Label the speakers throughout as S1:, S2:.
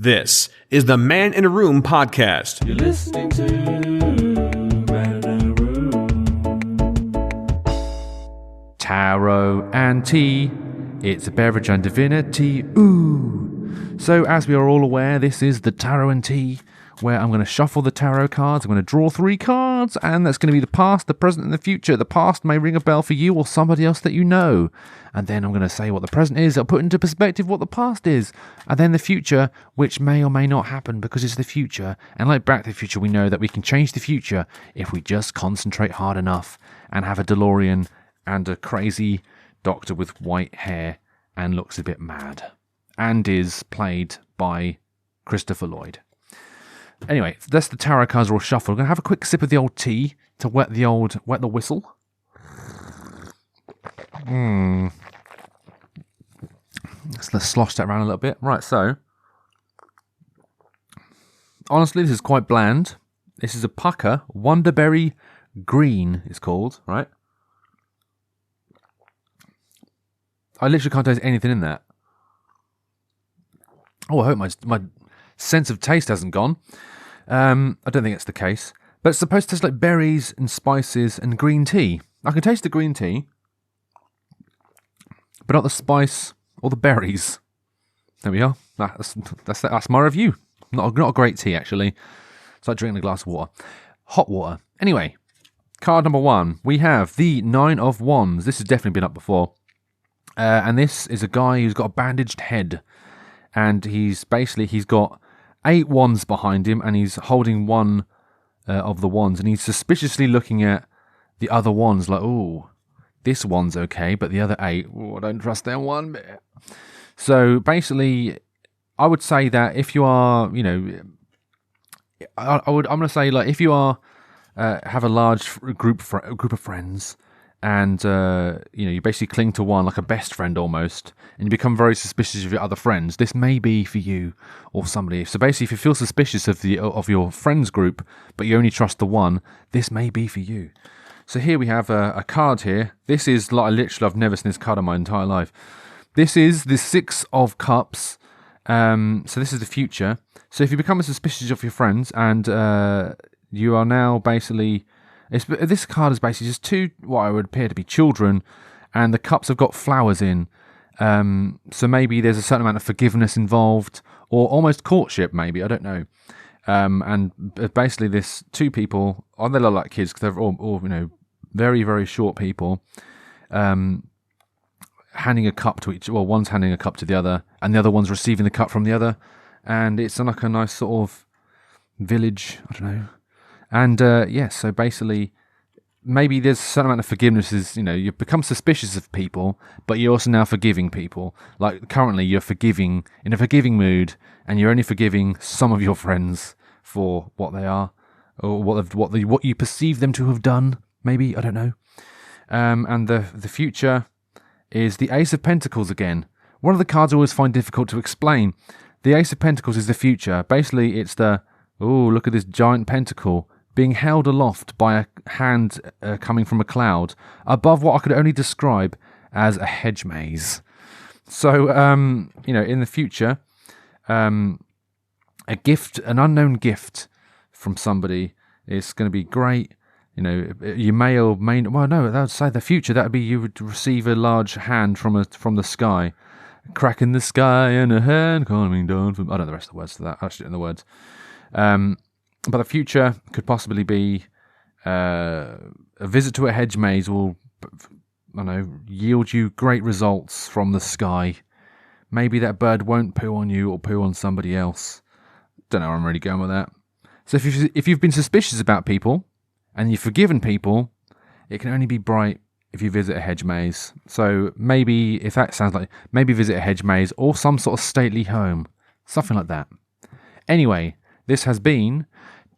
S1: This is the Man in a Room podcast.
S2: You're listening to Man in a Room.
S3: Tarot and tea. It's a beverage and divinity. Ooh. So as we are all aware, this is the Tarot and Tea, where I'm going to shuffle the tarot cards. I'm going to draw 3 cards, and that's going to be the past, the present, and the future. The past may ring a bell for you or somebody else that you know. And then I'm going to say what the present is. I'll put into perspective what the past is. And then the future, which may or may not happen because it's the future. And like Back to the Future, we know that we can change the future if we just concentrate hard enough and have a DeLorean and a crazy doctor with white hair and looks a bit mad. And is played by Christopher Lloyd. Anyway, that's the tarot cards are all shuffled. I'm going to have a quick sip of the old tea to wet the whistle. Let's slosh that around a little bit. Right, so honestly, this is quite bland. This is a pucker. Wonderberry Green, it's called, right? I literally can't taste anything in that. Oh, I hope my sense of taste hasn't gone. I don't think it's the case. But it's supposed to taste like berries and spices and green tea. I can taste the green tea, but not the spice or the berries. There we are. That's my review. Not a great tea, actually. It's like drinking a glass of water. Hot water. Anyway, card number 1. We have the 9 of Wands. This has definitely been up before. And this is a guy who's got a bandaged head. And he's got 8 wands behind him, and he's holding one of the wands, and he's suspiciously looking at the other wands like, oh, this one's okay, but the other 8, I don't trust them one bit. So basically, I would say that if you are, I'm going to say, like, if you are have a large group of friends. And, you basically cling to one like a best friend almost, and you become very suspicious of your other friends. This may be for you or somebody. So basically, if you feel suspicious of your friends group, but you only trust the one, this may be for you. So here we have a card here. This is, like, literally, I've never seen this card in my entire life. This is the 6 of Cups. So this is the future. So if you become suspicious of your friends, and you are now basically... This card is basically just 2, what I would appear to be children, and the cups have got flowers in. So maybe there's a certain amount of forgiveness involved, or almost courtship, maybe, I don't know. And basically this 2 people, they look like kids, because they're all very, very short people, handing a cup to each, well, one's handing a cup to the other, and the other one's receiving the cup from the other, and it's like a nice sort of village, I don't know. And, so basically, maybe there's a certain amount of forgiveness you become suspicious of people, but you're also now forgiving people. Like, currently, you're in a forgiving mood, and you're only forgiving some of your friends for what they are, or what you perceive them to have done, maybe, I don't know. And the future is the Ace of Pentacles again. One of the cards I always find difficult to explain. The Ace of Pentacles is the future. Basically, it's look at this giant pentacle, being held aloft by a hand coming from a cloud above what I could only describe as a hedge maze. So, in the future, a gift, an unknown gift from somebody is going to be great. You may or may not, well, no, that would say the future. That would be you would receive a large hand from the sky. A crack in the sky and a hand coming down from... I don't know the rest of the words to that. I actually don't know the words. But the future could possibly be a visit to a hedge maze will, yield you great results from the sky. Maybe that bird won't poo on you or poo on somebody else. Don't know where I'm really going with that. So if you've been suspicious about people and you've forgiven people, it can only be bright if you visit a hedge maze. So maybe, if that sounds like, maybe visit a hedge maze or some sort of stately home. Something like that. Anyway, this has been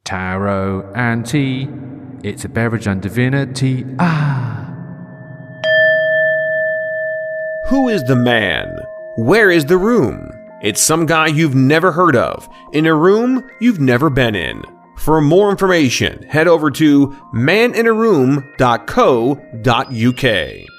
S3: Tarot and Tea. It's a beverage and divinity.
S1: Who is the man? Where is the room? It's some guy you've never heard of, in a room you've never been in. For more information, head over to maninaroom.co.uk.